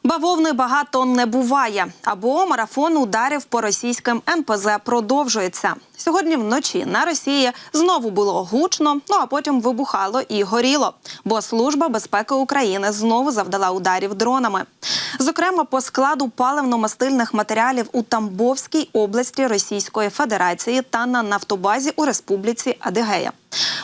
Бавовни багато не буває, або марафон ударів по російським НПЗ продовжується. Сьогодні вночі на Росії знову було гучно, а потім вибухало і горіло, бо Служба безпеки України знову завдала ударів дронами. Зокрема, по складу паливно-мастильних матеріалів у Тамбовській області Російської Федерації та на нафтобазі у Республіці Адигея.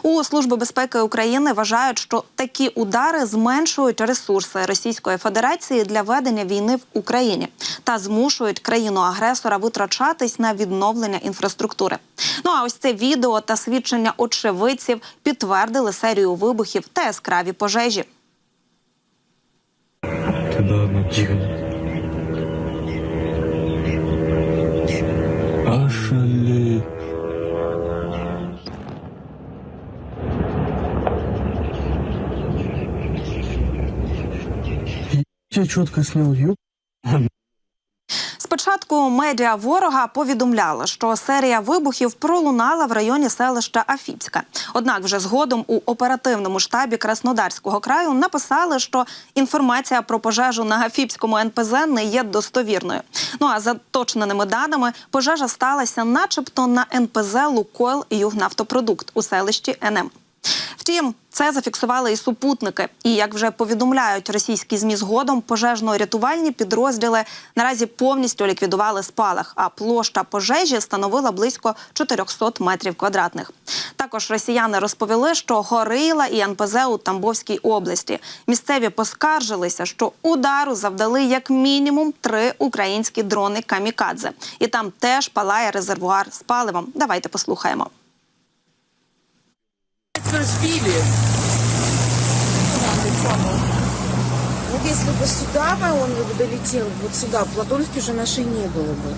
У Службі безпеки України вважають, що такі удари зменшують ресурси Російської Федерації для ведення війни в Україні та змушують країну-агресора витрачатись на відновлення інфраструктури. А ось це відео та свідчення очевидців підтвердили серію вибухів та яскраві пожежі. Я чітко сняв юб. Спочатку медіа ворога повідомляли, що серія вибухів пролунала в районі селища Афіпська. Однак вже згодом у оперативному штабі Краснодарського краю написали, що інформація про пожежу на Афіпському НПЗ не є достовірною. А за точненими даними, пожежа сталася начебто на НПЗ «Лукойл Югнафтопродукт» у селищі НМ. Втім, це зафіксували і супутники. І, як вже повідомляють російські ЗМІ згодом, пожежно-рятувальні підрозділи наразі повністю ліквідували спалах, а площа пожежі становила близько 400 метрів квадратних. Також росіяни розповіли, що горіла і НПЗ у Тамбовській області. Місцеві поскаржилися, що удару завдали як мінімум 3 українські дрони «Камікадзе». І там теж палає резервуар з паливом. Давайте послухаємо. Сбили. Вот если бы сюда он долетел, вот сюда, в Платонске же нашей не было бы.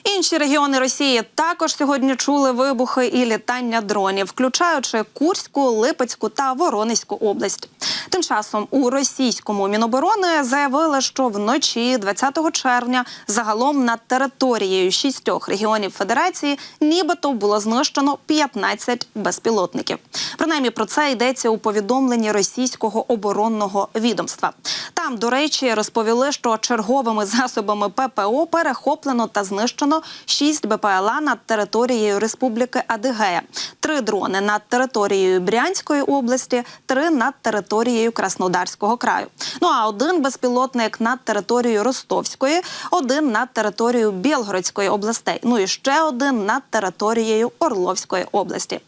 Інші регіони Росії також сьогодні чули вибухи і літання дронів, включаючи Курську, Липецьку та Воронезьку область. Тим часом у російському Міноборони заявили, що вночі 20 червня загалом над територією 6 регіонів Федерації нібито було знищено 15 безпілотників. Принаймні про це йдеться у повідомленні російського оборонного відомства. Там, до речі, розповіли, що черговими засобами ППО перехоплено та знищено 6 БПЛА над територією Республіки Адигея, 3 дрони над територією Брянської області, 3 над територією Краснодарського краю. А 1 безпілотник над територією Ростовської, 1 над територією Білгородської областей, і ще 1 над територією Орловської області.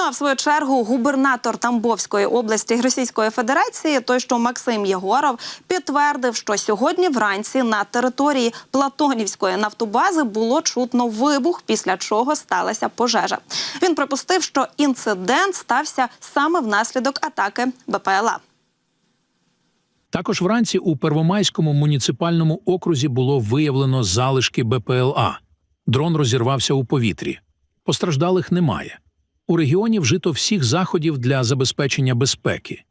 А в свою чергу губернатор Тамбовської області Російської Федерації, той що Максим Єгоров, підтвердив, що сьогодні вранці на території Платонівської нафтобази було чутно вибух, після чого сталася пожежа. Він припустив, що інцидент стався саме внаслідок атаки БПЛА. Також вранці у Первомайському муніципальному окрузі було виявлено залишки БПЛА. Дрон розірвався у повітрі. Постраждалих немає. У регіоні вжито всіх заходів для забезпечення безпеки.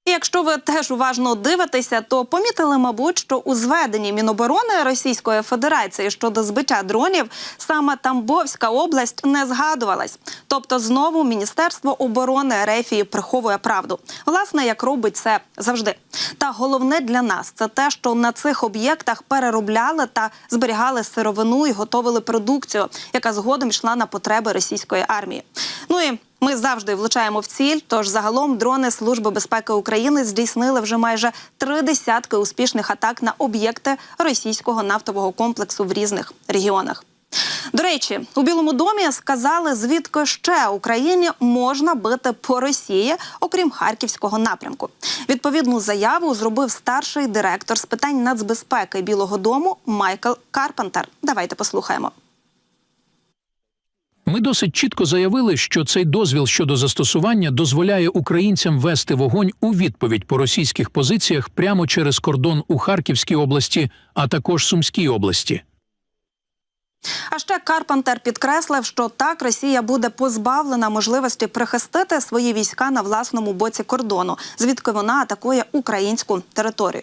І якщо ви теж уважно дивитеся, то помітили, мабуть, що у зведенні Міноборони Російської Федерації щодо збиття дронів саме Тамбовська область не згадувалась. Тобто знову Міністерство оборони РФ приховує правду. Власне, як робить це завжди. Та головне для нас – це те, що на цих об'єктах переробляли та зберігали сировину і готовили продукцію, яка згодом йшла на потреби російської армії. І ми завжди влучаємо в ціль, тож загалом дрони Служби безпеки України здійснили вже майже 3 десятки успішних атак на об'єкти російського нафтового комплексу в різних регіонах. До речі, у Білому домі сказали, звідки ще Україні можна бити по Росії, окрім Харківського напрямку. Відповідну заяву зробив старший директор з питань нацбезпеки Білого дому Майкл Карпентер. Давайте послухаємо. Ми досить чітко заявили, що цей дозвіл щодо застосування дозволяє українцям вести вогонь у відповідь по російських позиціях прямо через кордон у Харківській області, а також Сумській області. А ще Карпентер підкреслив, що так Росія буде позбавлена можливості прихистити свої війська на власному боці кордону, звідки вона атакує українську територію.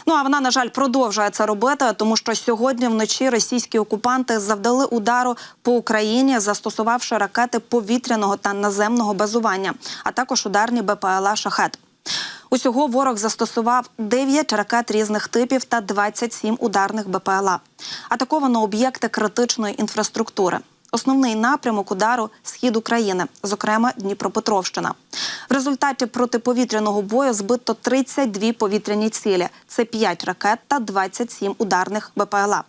А вона, на жаль, продовжує це робити, тому що сьогодні вночі російські окупанти завдали удару по Україні, застосувавши ракети повітряного та наземного базування, а також ударні БПЛА «Шахед». Усього ворог застосував 9 ракет різних типів та 27 ударних БПЛА. Атаковано об'єкти критичної інфраструктури. Основний напрямок удару – схід України, зокрема Дніпропетровщина. В результаті протиповітряного бою збито 32 повітряні цілі. Це 5 ракет та 27 ударних БПЛА.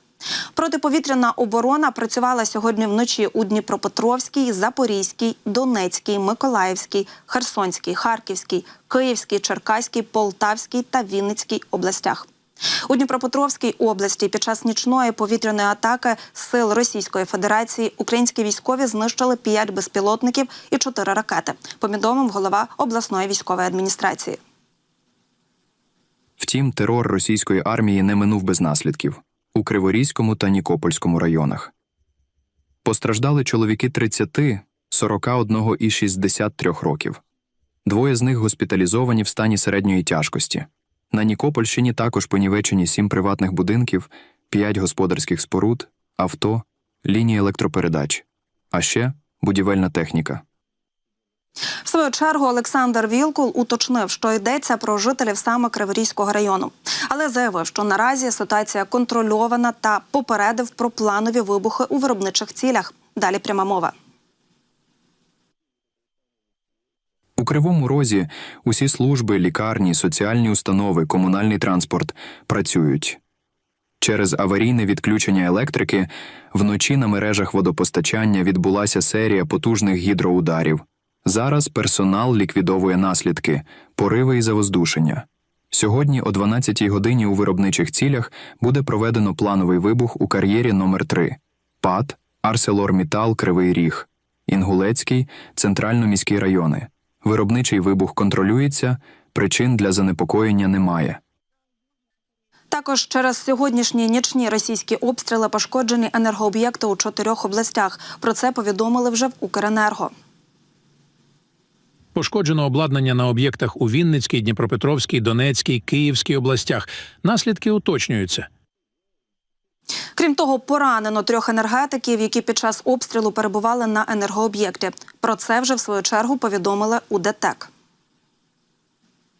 Протиповітряна оборона працювала сьогодні вночі у Дніпропетровській, Запорізькій, Донецькій, Миколаївській, Херсонській, Харківській, Київській, Черкаській, Полтавській та Вінницькій областях. У Дніпропетровській області під час нічної повітряної атаки сил Російської Федерації українські військові знищили 5 безпілотників і 4 ракети, повідомив голова обласної військової адміністрації. Втім, терор російської армії не минув без наслідків у Криворізькому та Нікопольському районах. Постраждали чоловіки 30, 41 і 63 років. 2 з них госпіталізовані в стані середньої тяжкості. На Нікопольщині також понівечені 7 приватних будинків, 5 господарських споруд, авто, лінії електропередач, а ще будівельна техніка. В свою чергу Олександр Вілкул уточнив, що йдеться про жителів саме Криворізького району. Але заявив, що наразі ситуація контрольована та попередив про планові вибухи у виробничих цілях. Далі пряма мова. У Кривому Розі усі служби, лікарні, соціальні установи, комунальний транспорт працюють. Через аварійне відключення електрики вночі на мережах водопостачання відбулася серія потужних гідроударів. Зараз персонал ліквідовує наслідки, пориви і завоздушення. Сьогодні о 12-й годині у виробничих цілях буде проведено плановий вибух у кар'єрі номер 3 ПАТ, ArcelorMittal, Кривий Ріг, Інгулецький, Центрально-міські райони. Виробничий вибух контролюється, причин для занепокоєння немає. Також через сьогоднішні нічні російські обстріли пошкоджені енергооб'єкти у 4 областях. Про це повідомили вже в Укренерго. Пошкоджено обладнання на об'єктах у Вінницькій, Дніпропетровській, Донецькій, Київській областях. Наслідки уточнюються. Крім того, поранено 3 енергетиків, які під час обстрілу перебували на енергооб'єкті. Про це вже в свою чергу повідомили у ДТЕК.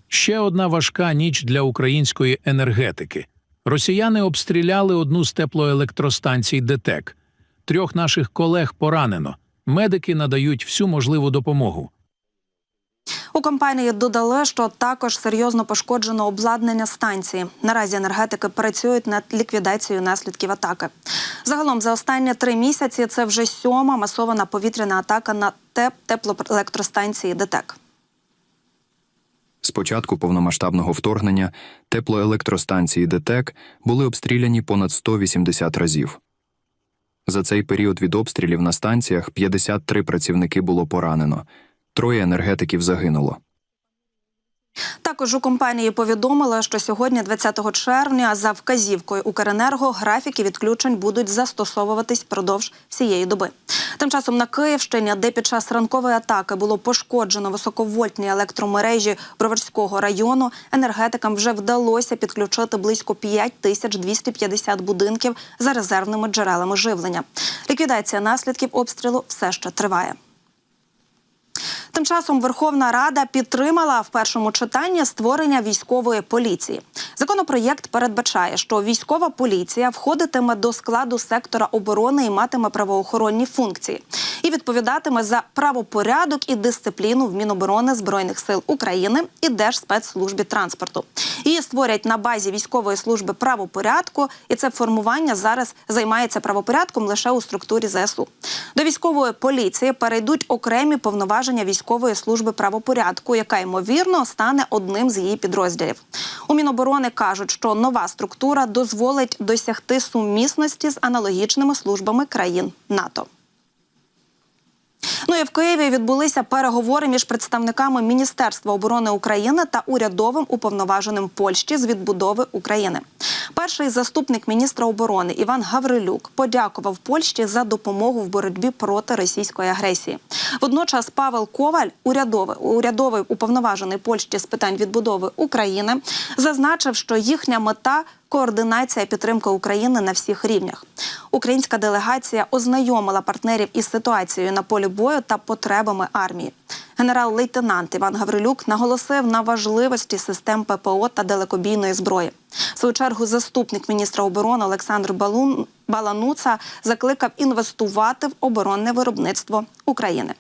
Ще одна важка ніч для української енергетики. Росіяни обстріляли одну з теплоелектростанцій ДТЕК. 3 наших колег поранено. Медики надають всю можливу допомогу. У компанії додали, що також серйозно пошкоджено обладнання станції. Наразі енергетики працюють над ліквідацією наслідків атаки. Загалом за останні 3 місяці це вже 7-ма масована повітряна атака на теплоелектростанції ДТЕК. З початку повномасштабного вторгнення теплоелектростанції ДТЕК були обстріляні понад 180 разів. За цей період від обстрілів на станціях 53 працівники було поранено. 3 енергетиків загинуло. Також у компанії повідомили, що сьогодні, 20 червня, за вказівкою Укренерго, графіки відключень будуть застосовуватись впродовж всієї доби. Тим часом на Київщині, де під час ранкової атаки було пошкоджено високовольтні електромережі Броварського району, енергетикам вже вдалося підключити близько 5250 будинків за резервними джерелами живлення. Ліквідація наслідків обстрілу все ще триває. Тим часом Верховна Рада підтримала в першому читанні створення військової поліції. Законопроєкт передбачає, що військова поліція входитиме до складу сектора оборони і матиме правоохоронні функції. І відповідатиме за правопорядок і дисципліну в Міноборони Збройних сил України і Держспецслужбі транспорту. Її створять на базі військової служби правопорядку, і це формування зараз займається правопорядком лише у структурі ЗСУ. До військової поліції перейдуть окремі повноваження військової служби правопорядку, яка, ймовірно, стане одним з її підрозділів. У Міноборони кажуть, що нова структура дозволить досягти сумісності з аналогічними службами країн НАТО. Ну і в Києві відбулися переговори між представниками Міністерства оборони України та урядовим уповноваженим Польщі з відбудови України. Перший заступник міністра оборони Іван Гаврилюк подякував Польщі за допомогу в боротьбі проти російської агресії. Водночас Павел Коваль, урядовий уповноважений Польщі з питань відбудови України, зазначив, що їхня мета – координація підтримки України на всіх рівнях. Українська делегація ознайомила партнерів із ситуацією на полі бою та потребами армії. Генерал-лейтенант Іван Гаврилюк наголосив на важливості систем ППО та далекобійної зброї. В свою чергу заступник міністра оборони Олександр Балануца закликав інвестувати в оборонне виробництво України.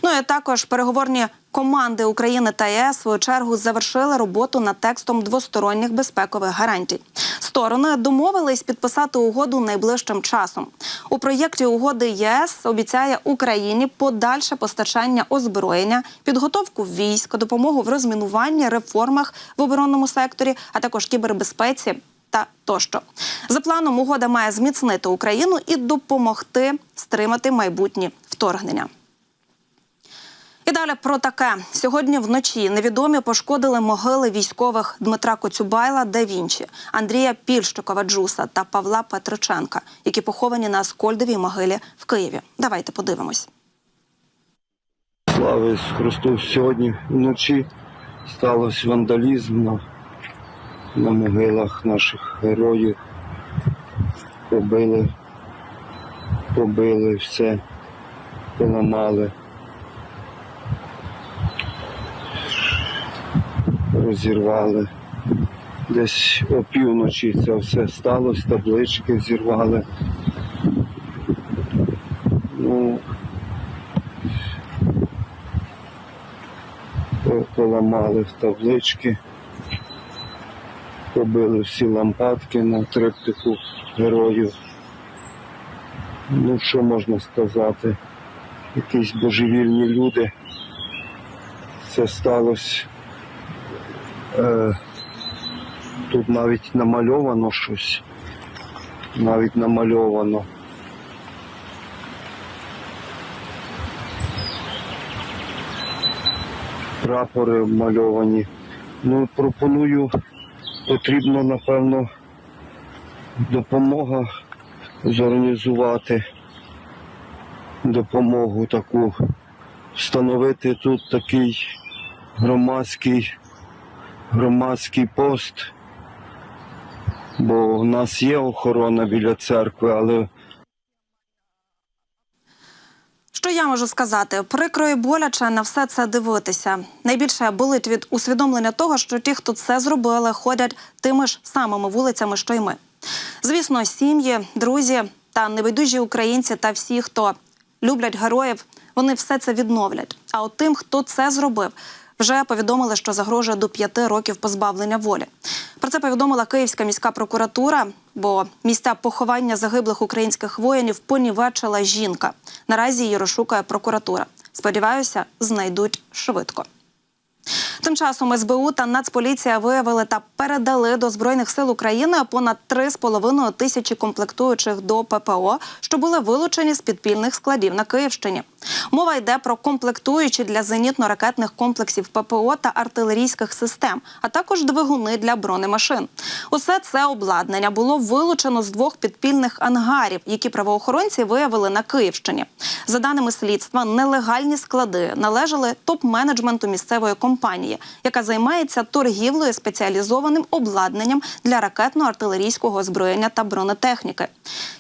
Ну і також переговорні команди України та ЄС в свою чергу завершили роботу над текстом двосторонніх безпекових гарантій. Сторони домовились підписати угоду найближчим часом. У проєкті угоди ЄС обіцяє Україні подальше постачання озброєння, підготовку військ, допомогу в розмінуванні, реформах в оборонному секторі, а також кібербезпеці та тощо. За планом, угода має зміцнити Україну і допомогти стримати майбутні вторгнення. І далі про таке. Сьогодні вночі невідомі пошкодили могили військових Дмитра Коцюбайла да Вінчі, Андрія Пільщикова-Джуса та Павла Петриченка, які поховані на Аскольдовій могилі в Києві. Давайте подивимось. Слава Ісусу Христу! Сьогодні вночі стався вандалізм на могилах наших героїв. Побили все, поламали. Розірвали. Десь опівночі це все сталося, таблички зірвали. Поламали таблички, побили всі лампадки на триптиху героїв. Що можна сказати? Якісь божевільні люди. Це сталося. Тут навіть намальовано щось. Навіть намальовано. Прапори мальовані. Пропоную, потрібно, напевно, допомога зорганізувати. Допомогу таку. Встановити тут такий громадський пост, бо у нас є охорона біля церкви, але... Що я можу сказати? Прикро і боляче на все це дивитися. Найбільше болить від усвідомлення того, що ті, хто це зробили, ходять тими ж самими вулицями, що й ми. Звісно, сім'ї, друзі та небайдужі українці та всі, хто люблять героїв, вони все це відновлять. А от тим, хто це зробив, вже повідомили, що загрожує до 5 років позбавлення волі. Про це повідомила Київська міська прокуратура, бо місця поховання загиблих українських воїнів понівечила жінка. Наразі її розшукує прокуратура. Сподіваюся, знайдуть швидко. Тим часом СБУ та Нацполіція виявили та передали до Збройних сил України понад 3,5 тисячі комплектуючих до ППО, що були вилучені з підпільних складів на Київщині. Мова йде про комплектуючі для зенітно-ракетних комплексів ППО та артилерійських систем, а також двигуни для бронемашин. Усе це обладнання було вилучено з 2 підпільних ангарів, які правоохоронці виявили на Київщині. За даними слідства, нелегальні склади належали топ-менеджменту місцевої компанії, яка займається торгівлею спеціалізованим обладнанням для ракетно-артилерійського озброєння та бронетехніки.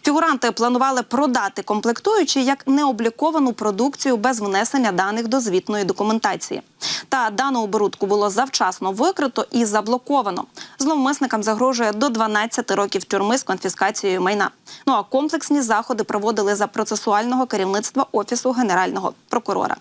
Фігуранти планували продати комплектуючі як необліковану продукцію без внесення даних до звітної документації. Та дану оборудку було завчасно викрито і заблоковано. Зловмисникам загрожує до 12 років тюрми з конфіскацією майна. А комплексні заходи проводили за процесуального керівництва Офісу Генерального прокурора.